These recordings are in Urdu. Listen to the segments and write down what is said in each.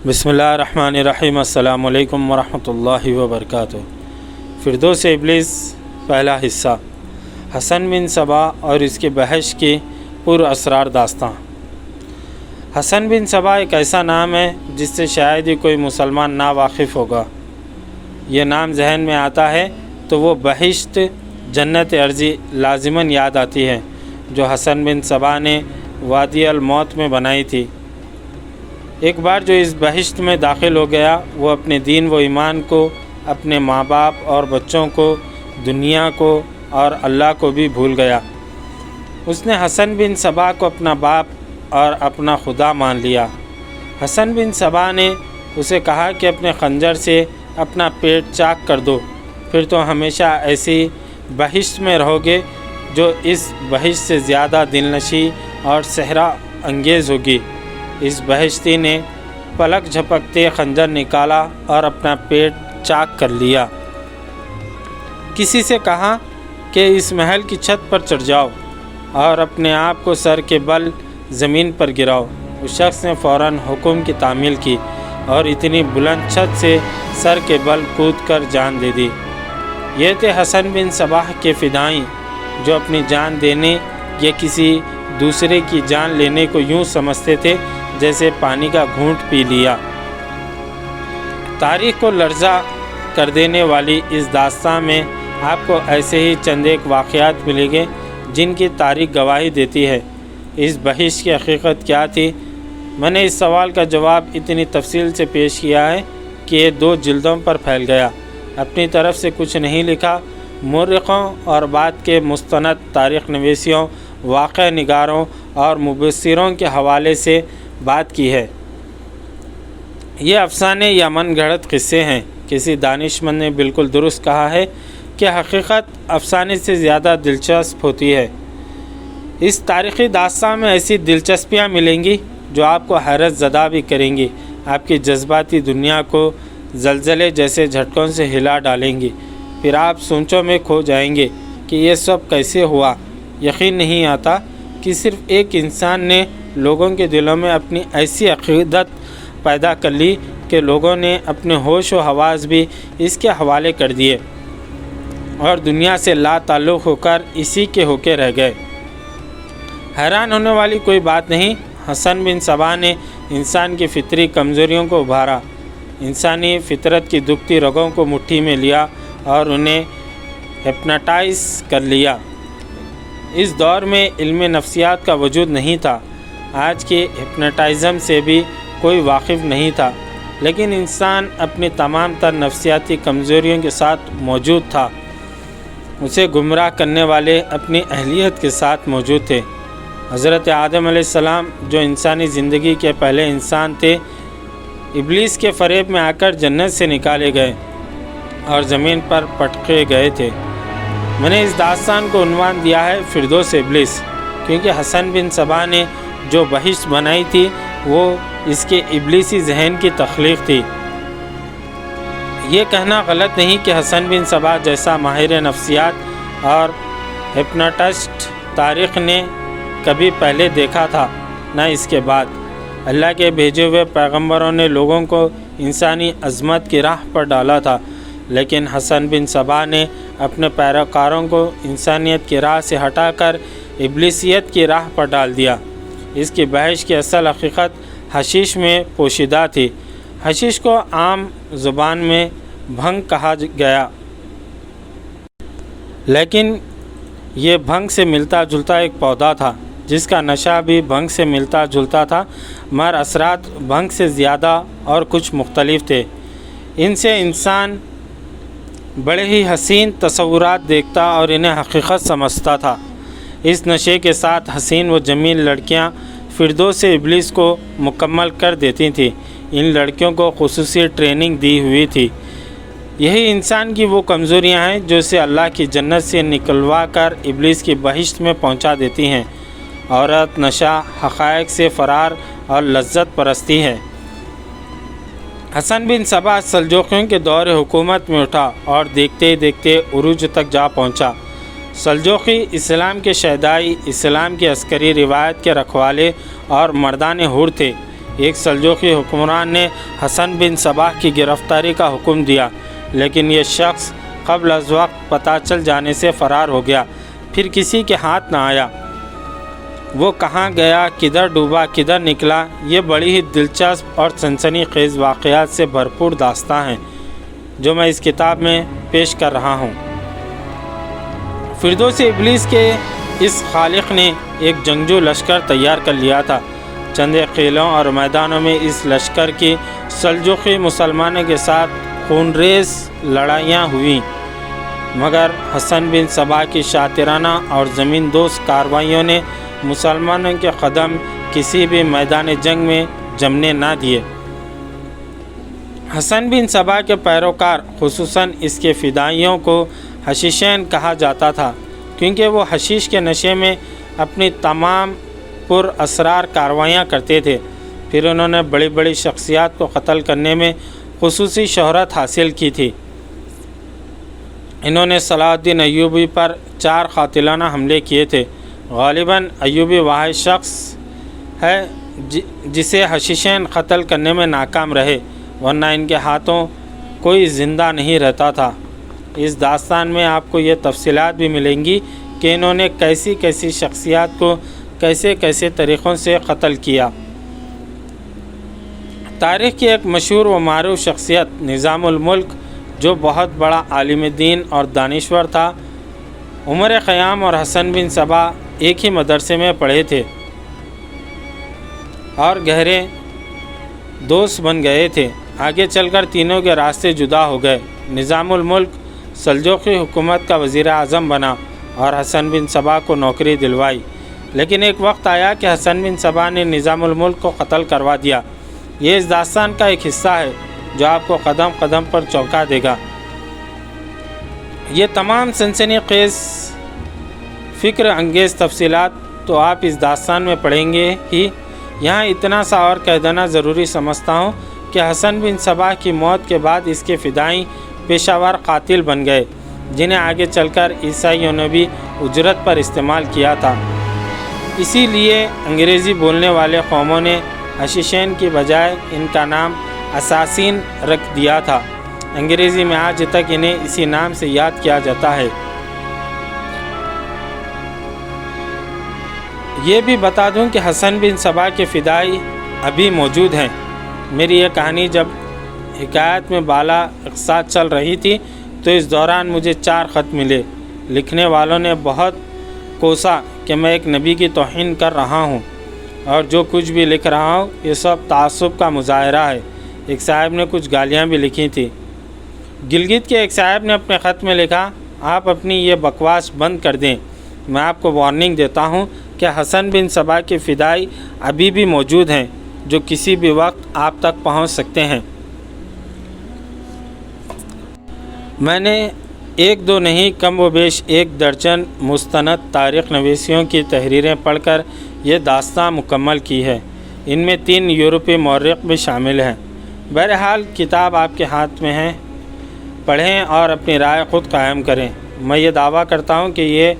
بسم اللہ الرحمن الرحیم۔ السلام علیکم ورحمۃ اللہ وبرکاتہ۔ فردوس ابلیس پہلا حصہ، حسن بن صبا اور اس کے بحث کی پر اسرار داستان۔ حسن بن صبا ایک ایسا نام ہے جس سے شاید ہی کوئی مسلمان نا واقف ہوگا۔ یہ نام ذہن میں آتا ہے تو وہ بہشت جنت ارضی لازماً یاد آتی ہے جو حسن بن صبا نے وادی الموت میں بنائی تھی۔ ایک بار جو اس بہشت میں داخل ہو گیا وہ اپنے دین و ایمان کو، اپنے ماں باپ اور بچوں کو، دنیا کو اور اللہ کو بھی بھول گیا۔ اس نے حسن بن صبا کو اپنا باپ اور اپنا خدا مان لیا۔ حسن بن صبا نے اسے کہا کہ اپنے خنجر سے اپنا پیٹ چاک کر دو، پھر تو ہمیشہ ایسی بہشت میں رہو گے جو اس بہشت سے زیادہ دلنشیں اور صحرا انگیز ہوگی۔ اس بہشتی نے پلک جھپکتے خنجر نکالا اور اپنا پیٹ چاک کر لیا۔ کسی سے کہا کہ اس محل کی چھت پر چڑھ جاؤ اور اپنے آپ کو سر کے بل زمین پر گراؤ۔ اس شخص نے فوراً حکم کی تعمیل کی اور اتنی بلند چھت سے سر کے بل کود کر جان دے دی۔ یہ تھے حسن بن صبا کے فدائیں جو اپنی جان دینے یا کسی دوسرے کی جان لینے کو یوں سمجھتے تھے جیسے پانی کا گھونٹ پی لیا۔ تاریخ کو لرزہ کر دینے والی اس داستان میں آپ کو ایسے ہی چند ایک واقعات ملیں گے جن کی تاریخ گواہی دیتی ہے۔ اس بحث کی حقیقت کیا تھی؟ میں نے اس سوال کا جواب اتنی تفصیل سے پیش کیا ہے کہ یہ 2 جلدوں پر پھیل گیا۔ اپنی طرف سے کچھ نہیں لکھا، مورخوں اور بعد کے مستند تاریخ نویسوں، واقع نگاروں اور مبصروں کے حوالے سے بات کی ہے۔ یہ افسانے یا من گھڑت قصے ہیں۔ کسی دانشمند نے بالکل درست کہا ہے کہ حقیقت افسانے سے زیادہ دلچسپ ہوتی ہے۔ اس تاریخی داستان میں ایسی دلچسپیاں ملیں گی جو آپ کو حیرت زدہ بھی کریں گی، آپ کی جذباتی دنیا کو زلزلے جیسے جھٹکوں سے ہلا ڈالیں گی۔ پھر آپ سوچوں میں کھو جائیں گے کہ یہ سب کیسے ہوا۔ یقین نہیں آتا کہ صرف ایک انسان نے لوگوں کے دلوں میں اپنی ایسی عقیدت پیدا کر لی کہ لوگوں نے اپنے ہوش و حواس بھی اس کے حوالے کر دیے اور دنیا سے لا تعلق ہو کر اسی کے ہو کے رہ گئے۔ حیران ہونے والی کوئی بات نہیں، حسن بن صبا نے انسان کی فطری کمزوریوں کو ابھارا، انسانی فطرت کی دکھتی رگوں کو مٹھی میں لیا اور انہیں ہپناٹائز کر لیا۔ اس دور میں علم نفسیات کا وجود نہیں تھا، آج کے ہپناٹائزم سے بھی کوئی واقف نہیں تھا، لیکن انسان اپنی تمام تر نفسیاتی کمزوریوں کے ساتھ موجود تھا۔ اسے گمراہ کرنے والے اپنی اہلیت کے ساتھ موجود تھے۔ حضرت آدم علیہ السلام جو انسانی زندگی کے پہلے انسان تھے، ابلیس کے فریب میں آ کر جنت سے نکالے گئے اور زمین پر پٹکے گئے تھے۔ میں نے اس داستان کو عنوان دیا ہے فردوس ابلیس، کیونکہ حسن بن صبا نے جو بہشت بنائی تھی وہ اس کے ابلیسی ذہن کی تخلیق تھی۔ یہ کہنا غلط نہیں کہ حسن بن صبا جیسا ماہر نفسیات اور ہپناٹسٹ تاریخ نے کبھی پہلے دیکھا تھا نہ اس کے بعد۔ اللہ کے بھیجے ہوئے پیغمبروں نے لوگوں کو انسانی عظمت کی راہ پر ڈالا تھا، لیکن حسن بن صبا نے اپنے پیروکاروں کو انسانیت کی راہ سے ہٹا کر ابلیسیت کی راہ پر ڈال دیا۔ اس کی بحث کی اصل حقیقت حشیش میں پوشیدہ تھی۔ حشیش کو عام زبان میں بھنگ کہا گیا، لیکن یہ بھنگ سے ملتا جلتا ایک پودا تھا جس کا نشہ بھی بھنگ سے ملتا جلتا تھا، مگر اثرات بھنگ سے زیادہ اور کچھ مختلف تھے۔ ان سے انسان بڑے ہی حسین تصورات دیکھتا اور انہیں حقیقت سمجھتا تھا۔ اس نشے کے ساتھ حسین و جمیل لڑکیاں فردوس ابلیس کو مکمل کر دیتی تھیں۔ ان لڑکیوں کو خصوصی ٹریننگ دی ہوئی تھی۔ یہی انسان کی وہ کمزوریاں ہیں جو اسے اللہ کی جنت سے نکلوا کر ابلیس کی بہشت میں پہنچا دیتی ہیں۔ عورت، نشہ، حقائق سے فرار اور لذت پرستی ہے۔ حسن بن صبا سلجوقیوں کے دور حکومت میں اٹھا اور دیکھتے دیکھتے عروج تک جا پہنچا۔ سلجوقی اسلام کے شہدائی، اسلام کی عسکری روایت کے رکھوالے اور مردان حر تھے۔ ایک سلجوقی حکمران نے حسن بن صباح کی گرفتاری کا حکم دیا، لیکن یہ شخص قبل از وقت پتہ چل جانے سے فرار ہو گیا، پھر کسی کے ہاتھ نہ آیا۔ وہ کہاں گیا، کدھر ڈوبا، کدھر نکلا، یہ بڑی ہی دلچسپ اور سنسنی خیز واقعات سے بھرپور داستاں ہیں جو میں اس کتاب میں پیش کر رہا ہوں۔ فردوس ابلیس کے اس خالق نے ایک جنگجو لشکر تیار کر لیا تھا۔ چند قلعوں اور میدانوں میں اس لشکر کی سلجوقی مسلمانوں کے ساتھ خونریز لڑائیاں ہوئیں، مگر حسن بن صباح کی شاطرانہ اور زمین دوست کارروائیوں نے مسلمانوں کے قدم کسی بھی میدان جنگ میں جمنے نہ دیے۔ حسن بن صباح کے پیروکار، خصوصاً اس کے فدائیوں کو حشیشین کہا جاتا تھا، کیونکہ وہ حشیش کے نشے میں اپنی تمام پر اسرار کارروائیاں کرتے تھے۔ پھر انہوں نے بڑی بڑی شخصیات کو قتل کرنے میں خصوصی شہرت حاصل کی تھی۔ انہوں نے صلاح الدین ایوبی پر 4 قاتلانہ حملے کیے تھے۔ غالباً ایوبی واحد شخص ہے جسے حشیشین قتل کرنے میں ناکام رہے، ورنہ ان کے ہاتھوں کوئی زندہ نہیں رہتا تھا۔ اس داستان میں آپ کو یہ تفصیلات بھی ملیں گی کہ انہوں نے کیسی کیسی شخصیات کو کیسے کیسے طریقوں سے قتل کیا۔ تاریخ کی ایک مشہور و معروف شخصیت نظام الملک، جو بہت بڑا عالم دین اور دانشور تھا، عمر خیام اور حسن بن صباح ایک ہی مدرسے میں پڑھے تھے اور گہرے دوست بن گئے تھے۔ آگے چل کر تینوں کے راستے جدا ہو گئے۔ نظام الملک سلجوقی حکومت کا وزیر اعظم بنا اور حسن بن صباح کو نوکری دلوائی، لیکن ایک وقت آیا کہ حسن بن صباح نے نظام الملک کو قتل کروا دیا۔ یہ اس داستان کا ایک حصہ ہے جو آپ کو قدم قدم پر چونکا دے گا۔ یہ تمام سنسنی خیز فکر انگیز تفصیلات تو آپ اس داستان میں پڑھیں گے ہی۔ یہاں اتنا سا اور کہہ دینا ضروری سمجھتا ہوں کہ حسن بن صباح کی موت کے بعد اس کے فدائی پیشہ ور قاتل بن گئے، جنہیں آگے چل کر عیسائیوں نے بھی اجرت پر استعمال کیا تھا۔ اسی لیے انگریزی بولنے والے قوموں نے حشیشین کی بجائے ان کا نام اساسین رکھ دیا تھا۔ انگریزی میں آج تک انہیں اسی نام سے یاد کیا جاتا ہے۔ یہ بھی بتا دوں کہ حسن بن صباح کے فدائی ابھی موجود ہیں۔ میری یہ کہانی جب حکایت میں بالا اقساط چل رہی تھی تو اس دوران مجھے 4 خط ملے۔ لکھنے والوں نے بہت کوسا کہ میں ایک نبی کی توہین کر رہا ہوں اور جو کچھ بھی لکھ رہا ہوں یہ سب تعصب کا مظاہرہ ہے۔ ایک صاحب نے کچھ گالیاں بھی لکھی تھیں۔ گلگت کے ایک صاحب نے اپنے خط میں لکھا، آپ اپنی یہ بکواس بند کر دیں، میں آپ کو وارننگ دیتا ہوں کہ حسن بن صباح کے فدائی ابھی بھی موجود ہیں جو کسی بھی وقت آپ تک پہنچ سکتے ہیں۔ میں نے 1-2 نہیں کم و بیش 1 درجن مستند تاریخ نویسیوں کی تحریریں پڑھ کر یہ داستان مکمل کی ہے۔ ان میں 3 یورپی مورخ بھی شامل ہیں۔ بہرحال کتاب آپ کے ہاتھ میں ہے، پڑھیں اور اپنی رائے خود قائم کریں۔ میں یہ دعویٰ کرتا ہوں کہ یہ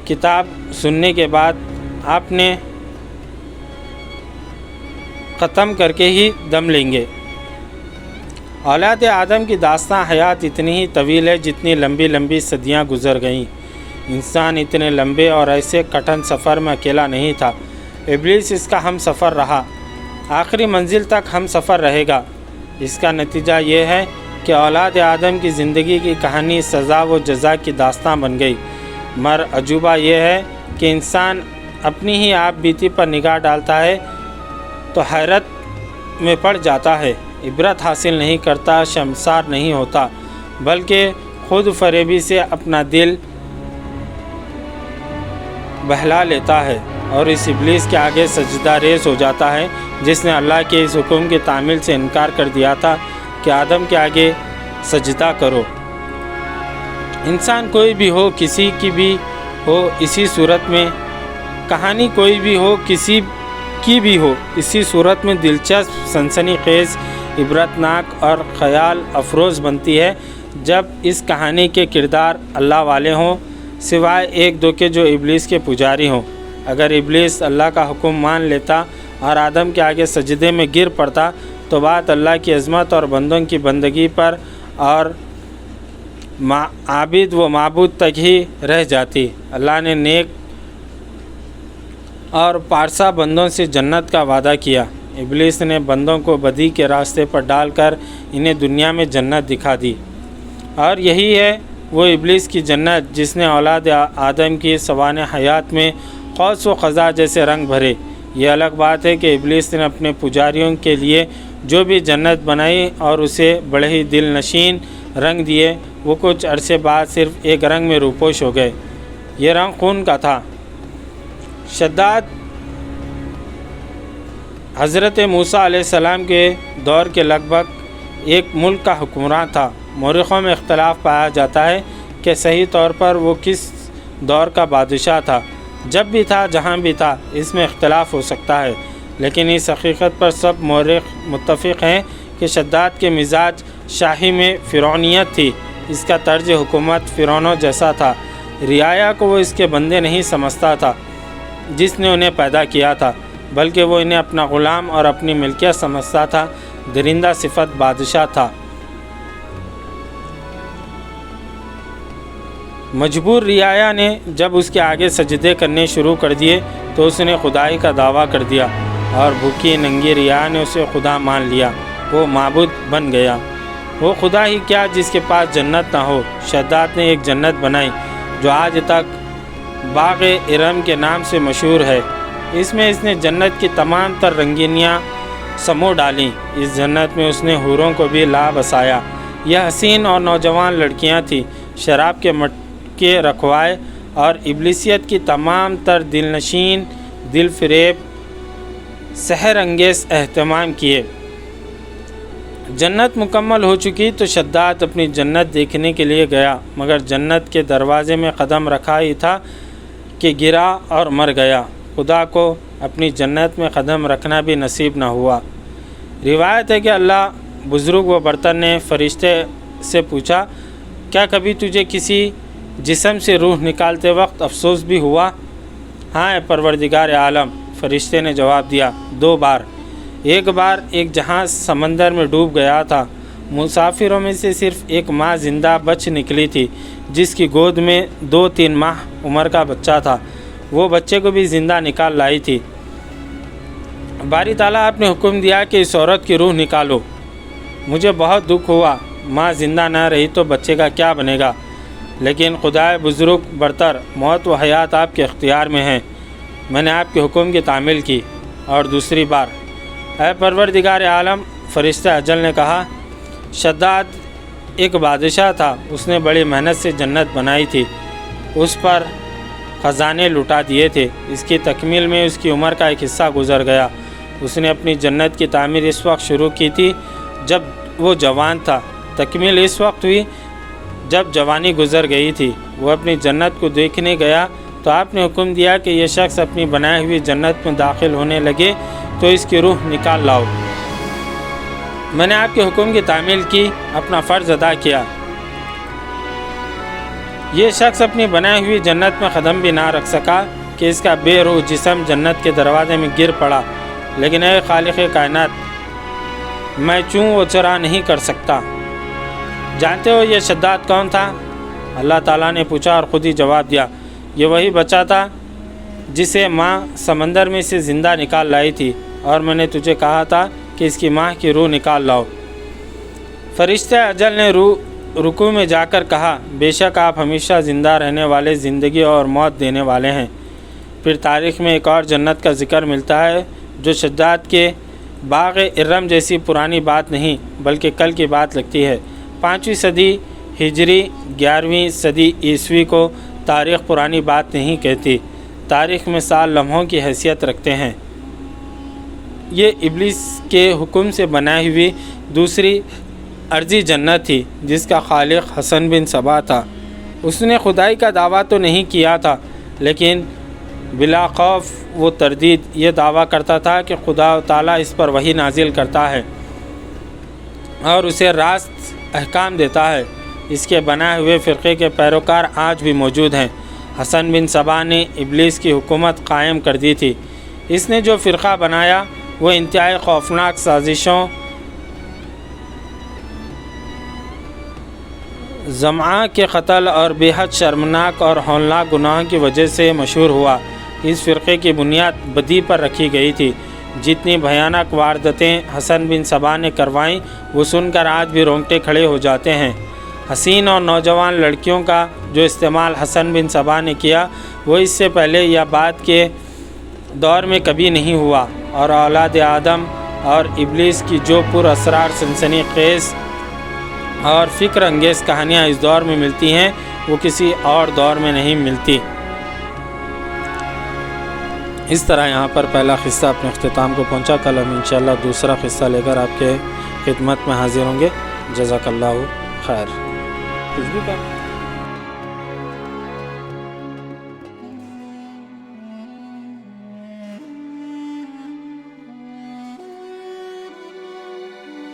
کتاب سننے کے بعد آپ نے ختم کر کے ہی دم لیں گے۔ اولاد آدم کی داستان حیات اتنی ہی طویل ہے جتنی لمبی لمبی صدیاں گزر گئیں۔ انسان اتنے لمبے اور ایسے کٹھن سفر میں اکیلا نہیں تھا۔ ابلیس اس کا ہم سفر رہا، آخری منزل تک ہم سفر رہے گا۔ اس کا نتیجہ یہ ہے کہ اولاد آدم کی زندگی کی کہانی سزا و جزا کی داستان بن گئی۔ مگر عجوبہ یہ ہے کہ انسان اپنی ہی آپ بیتی پر نگاہ ڈالتا ہے تو حیرت میں پڑ جاتا ہے، عبرت حاصل نہیں کرتا، شرمسار نہیں ہوتا، بلکہ خود فریبی سے اپنا دل بہلا لیتا ہے اور اس ابلیس کے آگے سجدہ ریز ہو جاتا ہے جس نے اللہ کے اس حکم کی تعمیل سے انکار کر دیا تھا کہ آدم کے آگے سجدہ کرو۔ انسان کوئی بھی ہو، کسی کی بھی ہو، اسی صورت میں کہانی کوئی بھی ہو، کسی کی بھی ہو، اسی صورت میں دلچسپ، سنسنی خیز، عبرتناک اور خیال افروز بنتی ہے جب اس کہانی کے کردار اللہ والے ہوں، سوائے 1-2 کے جو ابلیس کے پجاری ہوں۔ اگر ابلیس اللہ کا حکم مان لیتا اور آدم کے آگے سجدے میں گر پڑتا تو بات اللہ کی عظمت اور بندوں کی بندگی پر اور عابد و معبود تک ہی رہ جاتی۔ اللہ نے نیک اور پارسا بندوں سے جنت کا وعدہ کیا۔ ابلیس نے بندوں کو بدی کے راستے پر ڈال کر انہیں دنیا میں جنت دکھا دی، اور یہی ہے وہ ابلیس کی جنت جس نے اولاد آدم کی سوانح حیات میں قوس و قزح جیسے رنگ بھرے۔ یہ الگ بات ہے کہ ابلیس نے اپنے پجاریوں کے لیے جو بھی جنت بنائی اور اسے بڑے ہی دل نشین رنگ دیے، وہ کچھ عرصے بعد صرف ایک رنگ میں روپوش ہو گئے۔ یہ رنگ خون کا تھا۔ شداد حضرت موسیٰ علیہ السلام کے دور کے لگ بھگ ایک ملک کا حکمران تھا۔ مورخوں میں اختلاف پایا جاتا ہے کہ صحیح طور پر وہ کس دور کا بادشاہ تھا۔ جب بھی تھا، جہاں بھی تھا، اس میں اختلاف ہو سکتا ہے، لیکن اس حقیقت پر سب مورخ متفق ہیں کہ شداد کے مزاج شاہی میں فرعونیت تھی۔ اس کا طرز حکومت فرعونوں جیسا تھا۔ رعایا کو وہ اس کے بندے نہیں سمجھتا تھا جس نے انہیں پیدا کیا تھا، بلکہ وہ انہیں اپنا غلام اور اپنی ملکیت سمجھتا تھا۔ درندہ صفت بادشاہ تھا۔ مجبور رعایا نے جب اس کے آگے سجدے کرنے شروع کر دیے تو اس نے خدائی کا دعویٰ کر دیا، اور بھوکی ننگی رعایا نے اسے خدا مان لیا۔ وہ معبود بن گیا۔ وہ خدا ہی کیا جس کے پاس جنت نہ ہو۔ شداد نے ایک جنت بنائی جو آج تک باغ ارم کے نام سے مشہور ہے۔ اس میں اس نے جنت کی تمام تر رنگینیاں سمو ڈالیں۔ اس جنت میں اس نے حوروں کو بھی لا بسایا۔ یہ حسین اور نوجوان لڑکیاں تھیں۔ شراب کے مٹکے رکھوائے اور ابلیسیت کی تمام تر دل نشین، دل فریب، سحر انگیز اہتمام کیے۔ جنت مکمل ہو چکی تو شداد اپنی جنت دیکھنے کے لیے گیا، مگر جنت کے دروازے میں قدم رکھا ہی تھا کہ گرا اور مر گیا۔ خدا کو اپنی جنت میں قدم رکھنا بھی نصیب نہ ہوا۔ روایت ہے کہ اللہ بزرگ و برتر نے فرشتے سے پوچھا، کیا کبھی تجھے کسی جسم سے روح نکالتے وقت افسوس بھی ہوا؟ ہاں اے پروردگار عالم، فرشتے نے جواب دیا، 2 بار۔ ایک بار ایک جہاز سمندر میں ڈوب گیا تھا۔ مسافروں میں سے صرف ایک ماں زندہ بچ نکلی تھی جس کی گود میں 2-3 ماہ عمر کا بچہ تھا۔ وہ بچے کو بھی زندہ نکال لائی تھی۔ باری تعالیٰ آپ نے حکم دیا کہ اس عورت کی روح نکالو۔ مجھے بہت دکھ ہوا، ماں زندہ نہ رہی تو بچے کا کیا بنے گا، لیکن خدائے بزرگ برتر، موت و حیات آپ کے اختیار میں ہیں۔ میں نے آپ کے حکم کی تعمیل کی۔ اور دوسری بار، اے پروردگار عالم، فرشتہ اجل نے کہا، شداد ایک بادشاہ تھا، اس نے بڑی محنت سے جنت بنائی تھی، اس پر خزانے لٹا دیے تھے۔ اس کی تکمیل میں اس کی عمر کا ایک حصہ گزر گیا۔ اس نے اپنی جنت کی تعمیر اس وقت شروع کی تھی جب وہ جوان تھا، تکمیل اس وقت ہوئی جب جوانی گزر گئی تھی۔ وہ اپنی جنت کو دیکھنے گیا تو آپ نے حکم دیا کہ یہ شخص اپنی بنائی ہوئی جنت میں داخل ہونے لگے تو اس کی روح نکال لاؤ۔ میں نے آپ کے حکم کی تعمیل کی، اپنا فرض ادا کیا۔ یہ شخص اپنی بنائی ہوئی جنت میں قدم بھی نہ رکھ سکا کہ اس کا بے روح جسم جنت کے دروازے میں گر پڑا۔ لیکن اے خالق کائنات، میں چوں و چرا نہیں کر سکتا۔ جانتے ہو یہ شداد کون تھا؟ اللہ تعالیٰ نے پوچھا اور خود ہی جواب دیا، یہ وہی بچہ تھا جسے ماں سمندر میں سے زندہ نکال لائی تھی، اور میں نے تجھے کہا تھا کہ اس کی ماں کی روح نکال لاؤ۔ فرشتہ اجل نے رکوع میں جا کر کہا، بے شک آپ ہمیشہ زندہ رہنے والے، زندگی اور موت دینے والے ہیں۔ پھر تاریخ میں ایک اور جنت کا ذکر ملتا ہے جو شداد کے باغ ارم جیسی پرانی بات نہیں بلکہ کل کی بات لگتی ہے۔ 5ویں صدی ہجری 11ویں صدی عیسوی کو تاریخ پرانی بات نہیں کہتی۔ تاریخ میں سال لمحوں کی حیثیت رکھتے ہیں۔ یہ ابلیس کے حکم سے بنائی ہوئی دوسری ارضی جنت تھی جس کا خالق حسن بن صبا تھا۔ اس نے خدائی کا دعویٰ تو نہیں کیا تھا، لیکن بلا خوف و تردید یہ دعویٰ کرتا تھا کہ خدا تعالیٰ اس پر وحی نازل کرتا ہے اور اسے راست احکام دیتا ہے۔ اس کے بنائے ہوئے فرقے کے پیروکار آج بھی موجود ہیں۔ حسن بن صبا نے ابلیس کی حکومت قائم کر دی تھی۔ اس نے جو فرقہ بنایا وہ انتہائی خوفناک سازشوں جماعہ کے قتل اور بے حد شرمناک اور ہولناک گناہوں کی وجہ سے مشہور ہوا۔ اس فرقے کی بنیاد بدی پر رکھی گئی تھی۔ جتنی بھیانک وارداتیں حسن بن صبا نے کروائیں وہ سن کر آج بھی رونگٹے کھڑے ہو جاتے ہیں۔ حسین اور نوجوان لڑکیوں کا جو استعمال حسن بن صبا نے کیا وہ اس سے پہلے یا بعد کے دور میں کبھی نہیں ہوا، اور اولاد آدم اور ابلیس کی جو پر اسرار سنسنی خیز اور فکر انگیز کہانیاں اس دور میں ملتی ہیں وہ کسی اور دور میں نہیں ملتی۔ اس طرح یہاں پر پہلا قصہ اپنے اختتام کو پہنچا۔ کل ہم انشاءاللہ دوسرا قصہ لے کر آپ کے خدمت میں حاضر ہوں گے۔ جزاک اللہ خیر۔ کچھ بھی کہا